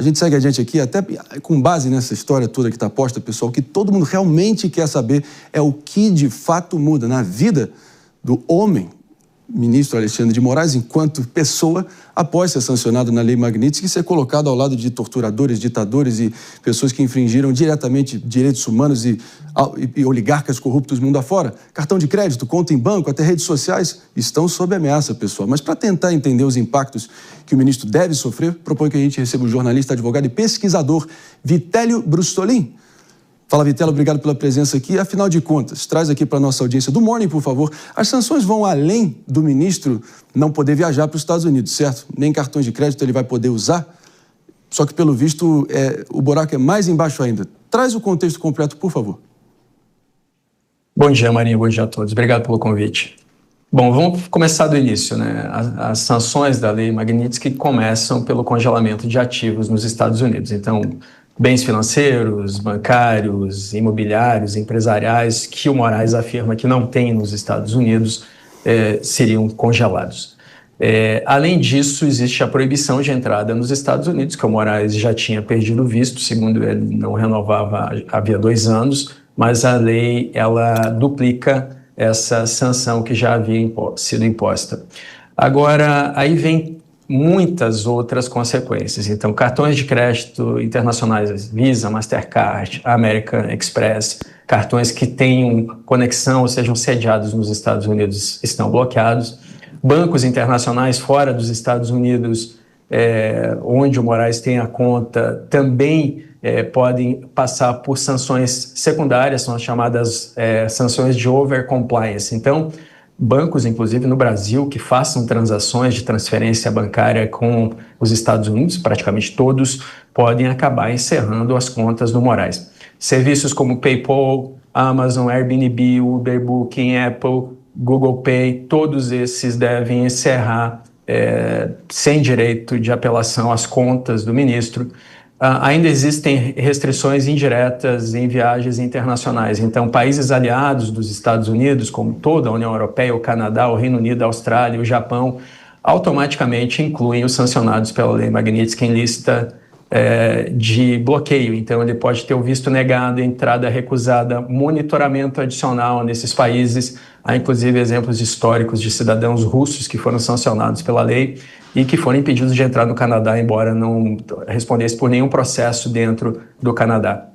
A gente segue adiante aqui, até com base nessa história toda que está posta, pessoal, o que todo mundo realmente quer saber é o que de fato muda na vida do homem, ministro Alexandre de Moraes, enquanto pessoa, após ser sancionado na Lei Magnitsky e ser colocado ao lado de torturadores, ditadores e pessoas que infringiram diretamente direitos humanos e oligarcas corruptos mundo afora. Cartão de crédito, conta em banco, até redes sociais estão sob ameaça, pessoal. Mas para tentar entender os impactos que o ministro deve sofrer, proponho que a gente receba o jornalista, advogado e pesquisador Vitélio Brustolin. Fala, Vitélio, obrigado pela presença aqui. Afinal de contas, traz aqui para a nossa audiência do Morning, por favor. As sanções vão além do ministro não poder viajar para os Estados Unidos, certo? Nem cartões de crédito ele vai poder usar. Só que, pelo visto, o buraco é mais embaixo ainda. Traz o contexto completo, por favor. Bom dia, Marinho. Bom dia a todos. Obrigado pelo convite. Bom, vamos começar do início, né? As sanções da Lei Magnitsky começam pelo congelamento de ativos nos Estados Unidos. Então, bens financeiros, bancários, imobiliários, empresariais que o Moraes afirma que não tem nos Estados Unidos seriam congelados. Além disso, existe a proibição de entrada nos Estados Unidos, que o Moraes já tinha perdido o visto, segundo ele não renovava havia 2 anos, mas a lei ela duplica essa sanção que já havia sido imposta. Agora, aí vem muitas outras consequências. Então, cartões de crédito internacionais, Visa, Mastercard, American Express, cartões que tenham conexão ou sejam sediados nos Estados Unidos estão bloqueados. Bancos internacionais fora dos Estados Unidos, onde o Moraes tem a conta, também podem passar por sanções secundárias, são as chamadas sanções de over-compliance. Então, bancos, inclusive no Brasil, que façam transações de transferência bancária com os Estados Unidos, praticamente todos, podem acabar encerrando as contas do Moraes. Serviços como PayPal, Amazon, Airbnb, Uber, Booking, Apple, Google Pay, todos esses devem encerrar sem direito de apelação às contas do ministro. Ainda existem restrições indiretas em viagens internacionais. Então, países aliados dos Estados Unidos, como toda a União Europeia, o Canadá, o Reino Unido, a Austrália, o Japão, automaticamente incluem os sancionados pela Lei Magnitsky em lista de bloqueio. Então, ele pode ter o visto negado, entrada recusada, monitoramento adicional nesses países. Há, inclusive, exemplos históricos de cidadãos russos que foram sancionados pela lei e que foram impedidos de entrar no Canadá, embora não respondesse por nenhum processo dentro do Canadá.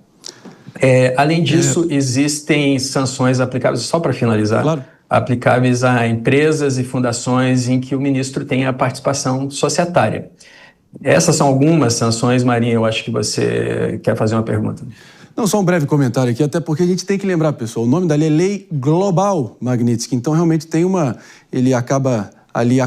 Além disso, existem sanções aplicáveis, só para finalizar, claro, aplicáveis a empresas e fundações em que o ministro tem a participação societária. Essas são algumas sanções, Marinho, eu acho que você quer fazer uma pergunta. Não, só um breve comentário aqui, até porque a gente tem que lembrar, pessoal, o nome da lei é Lei Global Magnitsky, então realmente tem ele acaba ali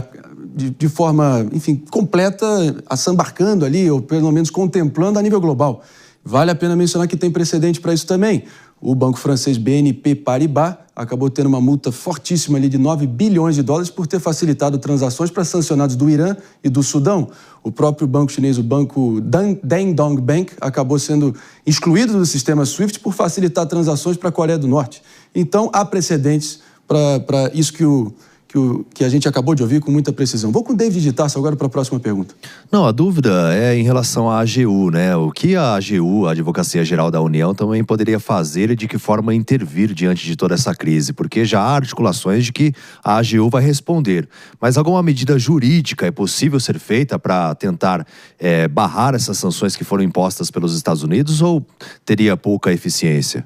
de forma, enfim, completa, assambarcando ali, ou pelo menos contemplando a nível global. Vale a pena mencionar que tem precedente para isso também. O banco francês BNP Paribas acabou tendo uma multa fortíssima ali de 9 bilhões de dólares por ter facilitado transações para sancionados do Irã e do Sudão. O próprio banco chinês, o banco Dandong Bank, acabou sendo excluído do sistema SWIFT por facilitar transações para a Coreia do Norte. Então, há precedentes para isso que a gente acabou de ouvir com muita precisão. Vou com o David de Tarso agora para a próxima pergunta. Não, a dúvida é em relação à AGU, né? O que a AGU, a Advocacia Geral da União, também poderia fazer e de que forma intervir diante de toda essa crise? Porque já há articulações de que a AGU vai responder. Mas alguma medida jurídica é possível ser feita para tentar barrar essas sanções que foram impostas pelos Estados Unidos ou teria pouca eficiência?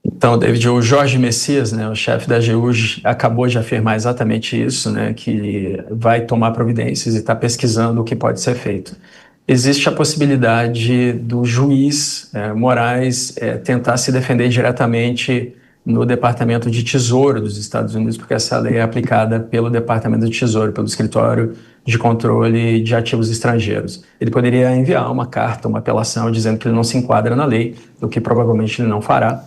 Então, David, o Jorge Messias, né, o chefe da AGU, acabou de afirmar exatamente isso, né, que vai tomar providências e está pesquisando o que pode ser feito. Existe a possibilidade do juiz Moraes tentar se defender diretamente no Departamento de Tesouro dos Estados Unidos, porque essa lei é aplicada pelo Departamento de Tesouro, pelo Escritório de Controle de Ativos Estrangeiros. Ele poderia enviar uma carta, uma apelação, dizendo que ele não se enquadra na lei, o que provavelmente ele não fará.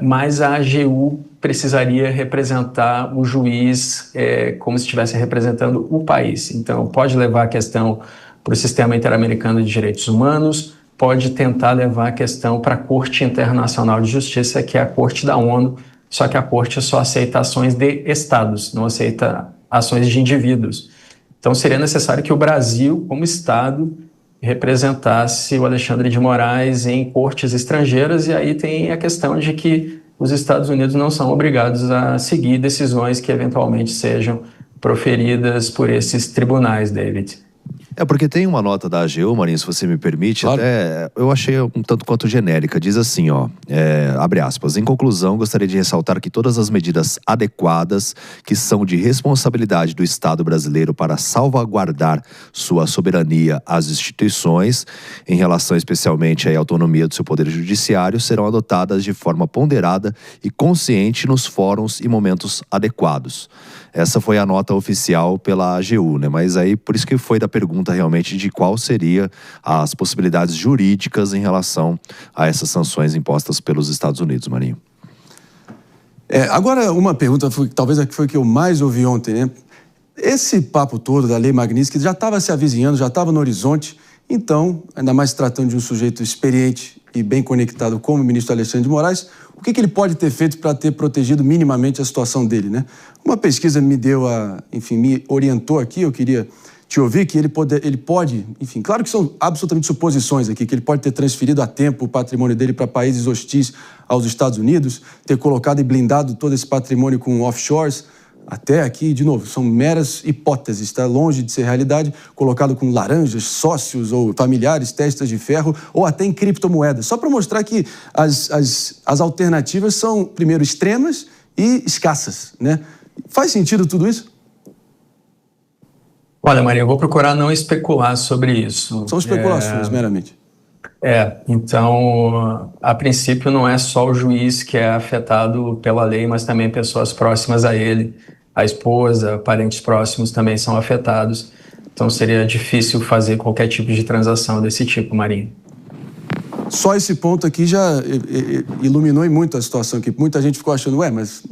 Mas a AGU precisaria representar o juiz como se estivesse representando o país. Então, pode levar a questão para o Sistema Interamericano de Direitos Humanos, pode tentar levar a questão para a Corte Internacional de Justiça, que é a Corte da ONU, só que a Corte só aceita ações de estados, não aceita ações de indivíduos. Então seria necessário que o Brasil, como Estado, representasse o Alexandre de Moraes em cortes estrangeiras, e aí tem a questão de que os Estados Unidos não são obrigados a seguir decisões que eventualmente sejam proferidas por esses tribunais, David. Porque tem uma nota da AGU, Marinho, se você me permite, claro. Até eu achei um tanto quanto genérica. Diz assim, abre aspas, em conclusão, gostaria de ressaltar que todas as medidas adequadas que são de responsabilidade do Estado brasileiro para salvaguardar sua soberania às instituições, em relação especialmente à autonomia do seu poder judiciário, serão adotadas de forma ponderada e consciente nos fóruns e momentos adequados. Essa foi a nota oficial pela AGU, né? Mas aí, por isso que foi da pergunta realmente de qual seria as possibilidades jurídicas em relação a essas sanções impostas pelos Estados Unidos, Marinho. Agora, uma pergunta, talvez a que foi que eu mais ouvi ontem, né? Esse papo todo da Lei Magnitsky já estava se avizinhando, já estava no horizonte, então, ainda mais tratando de um sujeito experiente e bem conectado como o ministro Alexandre de Moraes, o que ele pode ter feito para ter protegido minimamente a situação dele, né? Uma pesquisa me orientou aqui, eu queria te ouvir, que ele pode, enfim, claro que são absolutamente suposições aqui, que ele pode ter transferido a tempo o patrimônio dele para países hostis aos Estados Unidos, ter colocado e blindado todo esse patrimônio com offshores. Até aqui, de novo, são meras hipóteses, está longe de ser realidade, colocado com laranjas, sócios ou familiares, testas de ferro, ou até em criptomoedas, só para mostrar que as alternativas são, primeiro, extremas e escassas, né? Faz sentido tudo isso? Olha, Maria, eu vou procurar não especular sobre isso. São especulações, meramente. Então, a princípio não é só o juiz que é afetado pela lei, mas também pessoas próximas a ele. A esposa, parentes próximos também são afetados. Então seria difícil fazer qualquer tipo de transação desse tipo, Marinho. Só esse ponto aqui já iluminou muito a situação aqui. Muita gente ficou achando, mas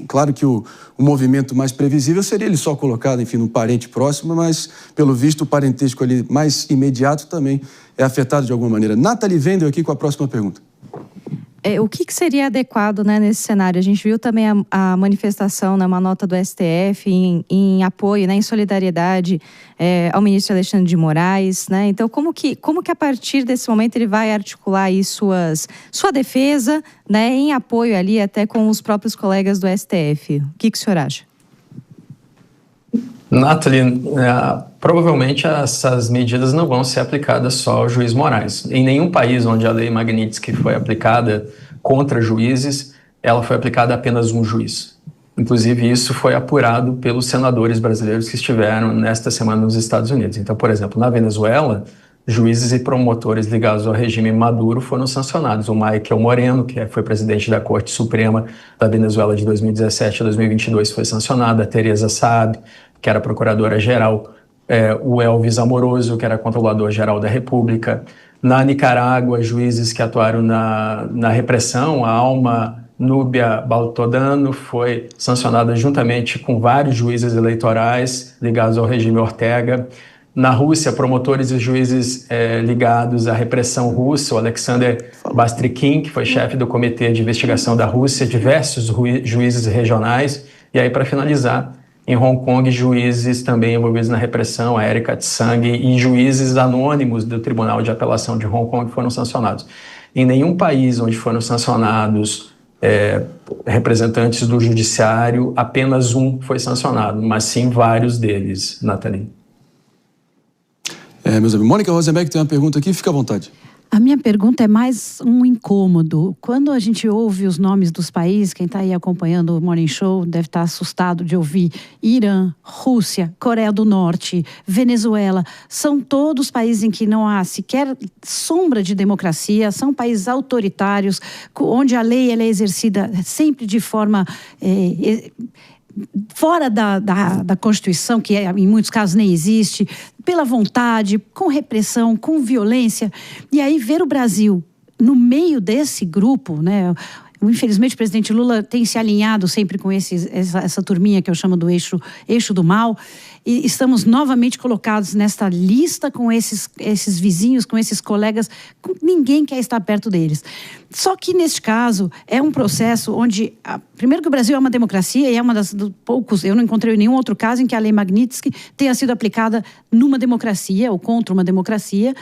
claro que o movimento mais previsível seria ele só colocado, enfim, num parente próximo, mas pelo visto o parentesco ali mais imediato também é afetado de alguma maneira. Nathalie Wendel aqui com a próxima pergunta. O que seria adequado, né, nesse cenário? A gente viu também a manifestação, né, uma nota do STF em apoio, né, em solidariedade ao ministro Alexandre de Moraes, né? Então, como que a partir desse momento ele vai articular aí sua defesa, né, em apoio ali até com os próprios colegas do STF? O que o senhor acha? Nathalie, provavelmente essas medidas não vão ser aplicadas só ao juiz Moraes. Em nenhum país onde a Lei Magnitsky foi aplicada contra juízes, ela foi aplicada a apenas um juiz. Inclusive, isso foi apurado pelos senadores brasileiros que estiveram nesta semana nos Estados Unidos. Então, por exemplo, na Venezuela, juízes e promotores ligados ao regime Maduro foram sancionados. O Michael Moreno, que foi presidente da Corte Suprema da Venezuela de 2017 a 2022, foi sancionado. A Teresa Saab, que era procuradora-geral, o Elvis Amoroso, que era controlador-geral da República. Na Nicarágua, juízes que atuaram na repressão, a Alma Núbia Baltodano foi sancionada juntamente com vários juízes eleitorais ligados ao regime Ortega. Na Rússia, promotores e juízes ligados à repressão russa, o Alexander Bastrikin, que foi chefe do Comitê de Investigação da Rússia, diversos juízes regionais. E aí, para finalizar, em Hong Kong, juízes também envolvidos na repressão, a Erika Tsang, e juízes anônimos do Tribunal de Apelação de Hong Kong foram sancionados. Em nenhum país onde foram sancionados representantes do judiciário, apenas um foi sancionado, mas sim vários deles, Nathalie. Meus amigos, Mônica Rosenberg tem uma pergunta aqui, fica à vontade. A minha pergunta é mais um incômodo. Quando a gente ouve os nomes dos países, quem está aí acompanhando o Morning Show deve estar assustado de ouvir Irã, Rússia, Coreia do Norte, Venezuela. São todos países em que não há sequer sombra de democracia, são países autoritários, onde a lei ela é exercida sempre de forma fora da Constituição, que em muitos casos nem existe, pela vontade, com repressão, com violência. E aí ver o Brasil no meio desse grupo, né? Infelizmente, o presidente Lula tem se alinhado sempre com essa turminha que eu chamo do eixo do mal. E estamos novamente colocados nesta lista com esses vizinhos, com esses colegas. Ninguém quer estar perto deles. Só que, neste caso, é um processo onde... Primeiro que o Brasil é uma democracia e é uma dos poucos... Eu não encontrei nenhum outro caso em que a Lei Magnitsky tenha sido aplicada numa democracia ou contra uma democracia.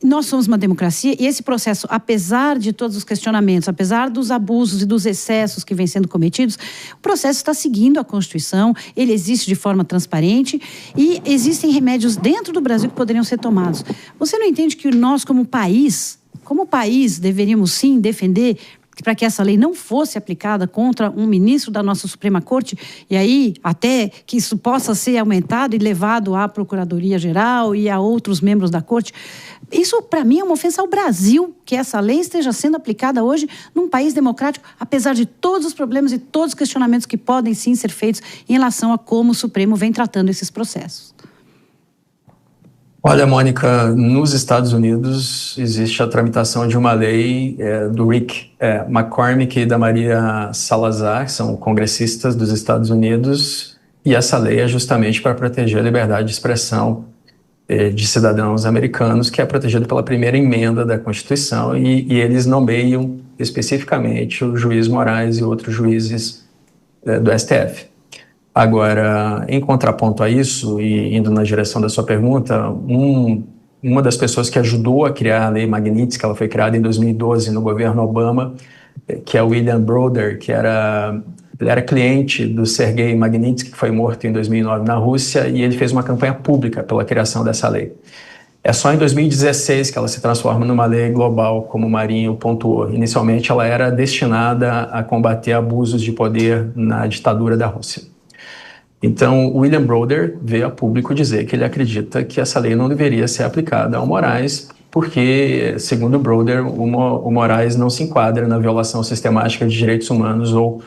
Nós somos uma democracia e esse processo, apesar de todos os questionamentos, apesar dos abusos e dos excessos que vêm sendo cometidos, o processo está seguindo a Constituição, ele existe de forma transparente e existem remédios dentro do Brasil que poderiam ser tomados. Você não entende que nós, como país, deveríamos sim defender para que essa lei não fosse aplicada contra um ministro da nossa Suprema Corte, e aí até que isso possa ser aumentado e levado à Procuradoria-Geral e a outros membros da Corte? Isso, para mim, é uma ofensa ao Brasil, que essa lei esteja sendo aplicada hoje num país democrático, apesar de todos os problemas e todos os questionamentos que podem sim ser feitos em relação a como o Supremo vem tratando esses processos. Olha, Mônica, nos Estados Unidos existe a tramitação de uma lei do Rick McCormick e da Maria Salazar, que são congressistas dos Estados Unidos, e essa lei é justamente para proteger a liberdade de expressão de cidadãos americanos, que é protegida pela primeira emenda da Constituição, e eles nomeiam especificamente o juiz Moraes e outros juízes do STF. Agora, em contraponto a isso, e indo na direção da sua pergunta, uma das pessoas que ajudou a criar a Lei Magnitsky, ela foi criada em 2012 no governo Obama, que é o William Browder, ele era cliente do Sergei Magnitsky, que foi morto em 2009 na Rússia, e ele fez uma campanha pública pela criação dessa lei. É só em 2016 que ela se transforma numa lei global, como o Marinho pontuou. Inicialmente, ela era destinada a combater abusos de poder na ditadura da Rússia. Então, William Browder veio a público dizer que ele acredita que essa lei não deveria ser aplicada ao Moraes, porque, segundo Browder, o Moraes não se enquadra na violação sistemática de direitos humanos ou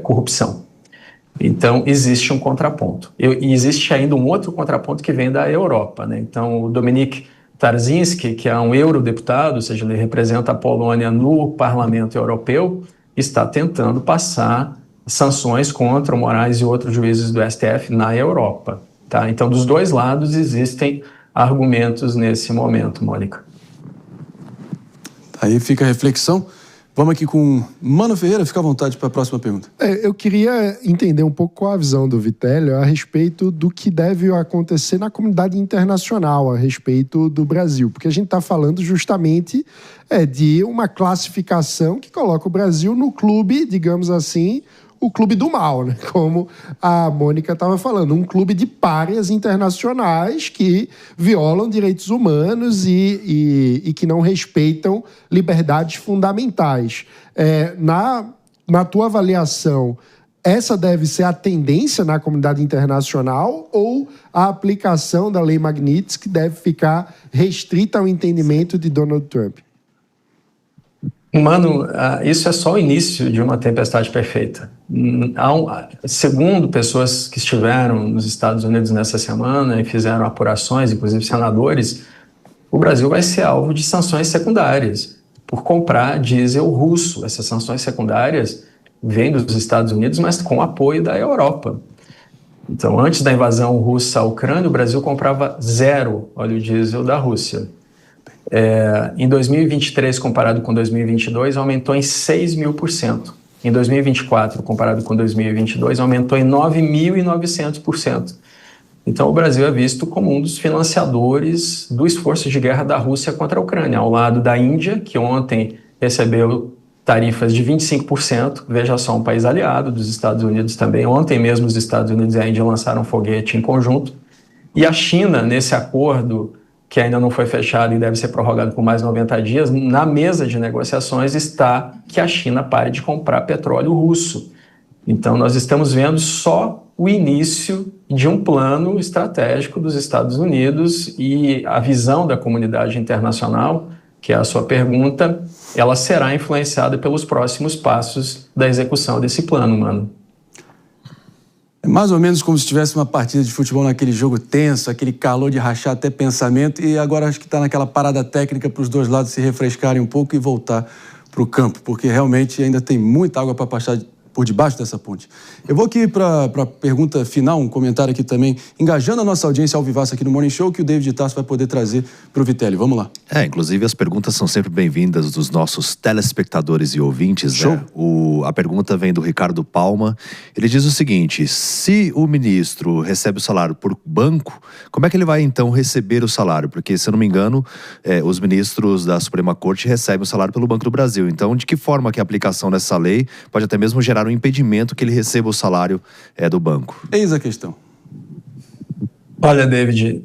corrupção. Então, existe um contraponto. E existe ainda um outro contraponto que vem da Europa, né? Então, o Dominik Tarczyński, que é um eurodeputado, ou seja, ele representa a Polônia no Parlamento Europeu, está tentando passar sanções contra o Moraes e outros juízes do STF na Europa. Tá? Então, dos dois lados existem argumentos nesse momento, Mônica. Aí fica a reflexão. Vamos aqui com Mano Ferreira, fica à vontade para a próxima pergunta. Eu queria entender um pouco qual a visão do Vitélio a respeito do que deve acontecer na comunidade internacional a respeito do Brasil, porque a gente está falando justamente de uma classificação que coloca o Brasil no clube, digamos assim, o clube do mal, né? Como a Mônica estava falando, um clube de párias internacionais que violam direitos humanos e que não respeitam liberdades fundamentais. Na tua avaliação, essa deve ser a tendência na comunidade internacional ou a aplicação da Lei Magnitsky deve ficar restrita ao entendimento de Donald Trump? Mano, isso é só o início de uma tempestade perfeita. Segundo pessoas que estiveram nos Estados Unidos nessa semana e fizeram apurações, inclusive senadores, o Brasil vai ser alvo de sanções secundárias por comprar diesel russo. Essas sanções secundárias vêm dos Estados Unidos, mas com apoio da Europa. Então, antes da invasão russa à Ucrânia, o Brasil comprava 0 óleo diesel da Rússia. Em 2023, comparado com 2022, aumentou em 6.000%. Em 2024, comparado com 2022, aumentou em 9.900%. Então, o Brasil é visto como um dos financiadores do esforço de guerra da Rússia contra a Ucrânia, ao lado da Índia, que ontem recebeu tarifas de 25%. Veja só, um país aliado dos Estados Unidos também. Ontem mesmo os Estados Unidos e a Índia lançaram um foguete em conjunto. E a China, nesse acordo que ainda não foi fechado e deve ser prorrogado por mais 90 dias, na mesa de negociações está que a China pare de comprar petróleo russo. Então, nós estamos vendo só o início de um plano estratégico dos Estados Unidos e a visão da comunidade internacional, que é a sua pergunta, ela será influenciada pelos próximos passos da execução desse plano, Mano. É mais ou menos como se tivesse uma partida de futebol naquele jogo tenso, aquele calor de rachar até pensamento, e agora acho que está naquela parada técnica para os dois lados se refrescarem um pouco e voltar para o campo, porque realmente ainda tem muita água para passar por debaixo dessa ponte. Eu vou aqui para a pergunta final, um comentário aqui também, engajando a nossa audiência ao vivaço aqui no Morning Show, que o David Tasso vai poder trazer para o Vitelli. Vamos lá. Inclusive as perguntas são sempre bem-vindas dos nossos telespectadores e ouvintes. Show. Né? A pergunta vem do Ricardo Palma. Ele diz o seguinte: se o ministro recebe o salário por banco, como é que ele vai então receber o salário? Porque, se eu não me engano, os ministros da Suprema Corte recebem o salário pelo Banco do Brasil. Então, de que forma que a aplicação dessa lei pode até mesmo gerar um impedimento que ele receba o salário do banco? Eis a questão. Olha, David,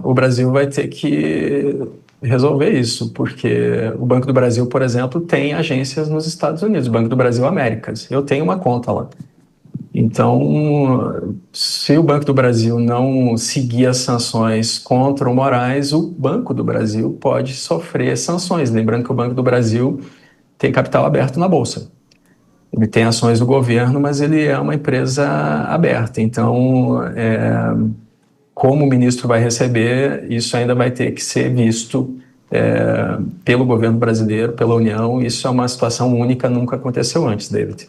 o Brasil vai ter que resolver isso, porque o Banco do Brasil, por exemplo, tem agências nos Estados Unidos, o Banco do Brasil Américas. Eu tenho uma conta lá. Então, se o Banco do Brasil não seguir as sanções contra o Moraes, o Banco do Brasil pode sofrer sanções. Lembrando que o Banco do Brasil tem capital aberto na Bolsa. Ele tem ações do governo, mas ele é uma empresa aberta. Então, como o ministro vai receber, isso ainda vai ter que ser visto pelo governo brasileiro, pela União. Isso é uma situação única, nunca aconteceu antes, David.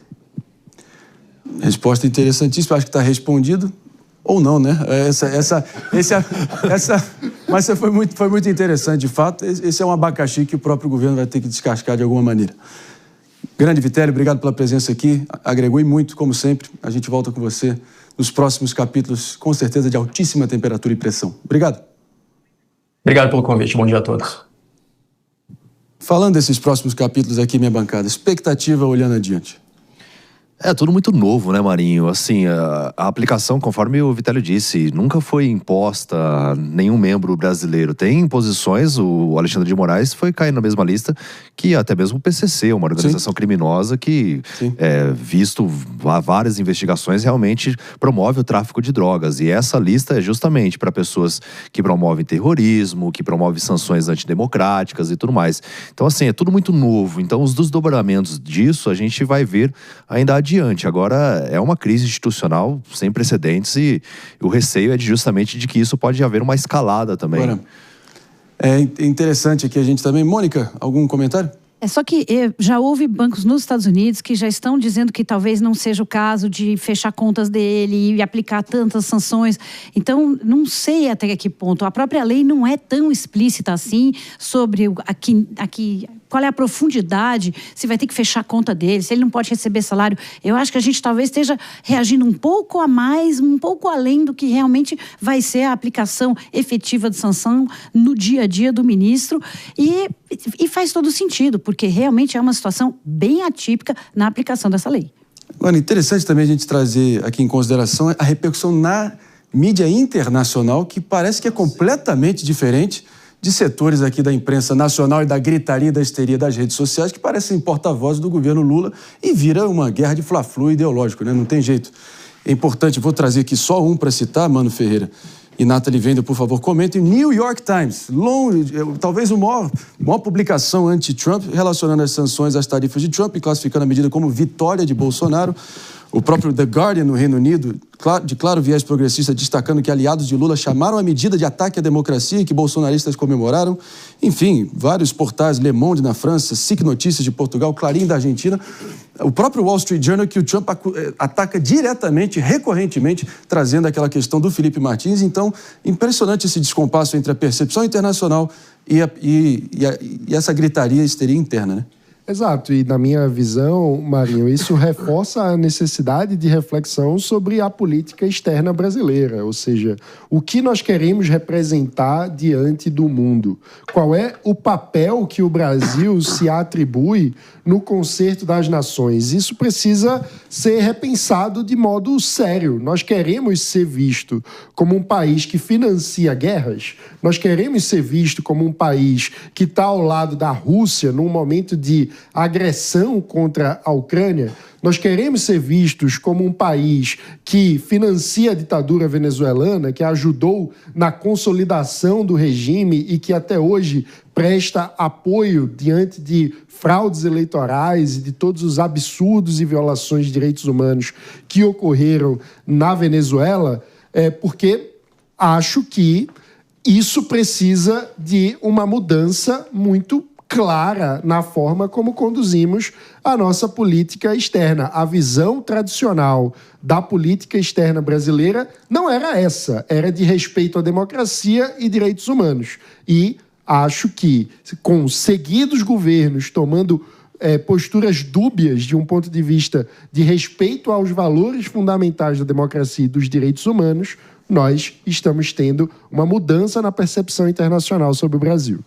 Resposta interessantíssima, acho que está respondido. Ou não, né? Mas foi muito interessante, de fato. Esse é um abacaxi que o próprio governo vai ter que descascar de alguma maneira. Grande Vitelli, obrigado pela presença aqui. Agregou e muito, como sempre. A gente volta com você nos próximos capítulos, com certeza de altíssima temperatura e pressão. Obrigado. Obrigado pelo convite. Bom dia a todos. Falando desses próximos capítulos aqui, minha bancada, expectativa olhando adiante. É tudo muito novo, né, Marinho? Assim, a aplicação, conforme o Vitelli disse, nunca foi imposta a nenhum membro brasileiro. Tem imposições, o Alexandre de Moraes foi cair na mesma lista que até mesmo o PCC, uma organização criminosa que, visto várias investigações, realmente promove o tráfico de drogas. E essa lista é justamente para pessoas que promovem terrorismo, que promovem sanções antidemocráticas e tudo mais. Então, assim, é tudo muito novo. Então, os desdobramentos disso a gente vai ver ainda adiante. Agora é uma crise institucional sem precedentes e o receio é justamente de que isso pode haver uma escalada também. Agora, é interessante aqui a gente também. Mônica, algum comentário? Só que já houve bancos nos Estados Unidos que já estão dizendo que talvez não seja o caso de fechar contas dele e aplicar tantas sanções. Então, não sei até que ponto. A própria lei não é tão explícita assim sobre qual é a profundidade, se vai ter que fechar a conta dele, se ele não pode receber salário. Eu acho que a gente talvez esteja reagindo um pouco a mais, um pouco além do que realmente vai ser a aplicação efetiva de sanção no dia a dia do ministro. E faz todo sentido, porque realmente é uma situação bem atípica na aplicação dessa lei. Agora, interessante também a gente trazer aqui em consideração a repercussão na mídia internacional, que parece que é completamente diferente de setores aqui da imprensa nacional e da gritaria e da histeria das redes sociais, que parecem porta-vozes do governo Lula e vira uma guerra de fla-flu ideológico, né? Não tem jeito. É importante, vou trazer aqui só um para citar, Mano Ferreira e Nathalie Wendel, por favor, comentem. New York Times, talvez a maior publicação anti-Trump, relacionando as sanções às tarifas de Trump e classificando a medida como vitória de Bolsonaro. O próprio The Guardian, no Reino Unido, de claro viés progressista, destacando que aliados de Lula chamaram a medida de ataque à democracia e que bolsonaristas comemoraram. Enfim, vários portais, Le Monde na França, SIC Notícias de Portugal, Clarim da Argentina. O próprio Wall Street Journal, que o Trump ataca diretamente, recorrentemente, trazendo aquela questão do Felipe Martins. Então, impressionante esse descompasso entre a percepção internacional e essa gritaria e histeria interna, né? Exato, e na minha visão, Marinho, isso reforça a necessidade de reflexão sobre a política externa brasileira, ou seja, o que nós queremos representar diante do mundo. Qual é o papel que o Brasil se atribui no concerto das nações? Isso precisa ser repensado de modo sério. Nós queremos ser visto como um país que financia guerras? Nós queremos ser visto como um país que está ao lado da Rússia num momento de agressão contra a Ucrânia? Nós queremos ser vistos como um país que financia a ditadura venezuelana, que ajudou na consolidação do regime e que até hoje presta apoio diante de fraudes eleitorais e de todos os absurdos e violações de direitos humanos que ocorreram na Venezuela? Porque acho que isso precisa de uma mudança muito clara na forma como conduzimos a nossa política externa. A visão tradicional da política externa brasileira não era essa, era de respeito à democracia e direitos humanos. E acho que, com seguidos governos tomando posturas dúbias de um ponto de vista de respeito aos valores fundamentais da democracia e dos direitos humanos, nós estamos tendo uma mudança na percepção internacional sobre o Brasil.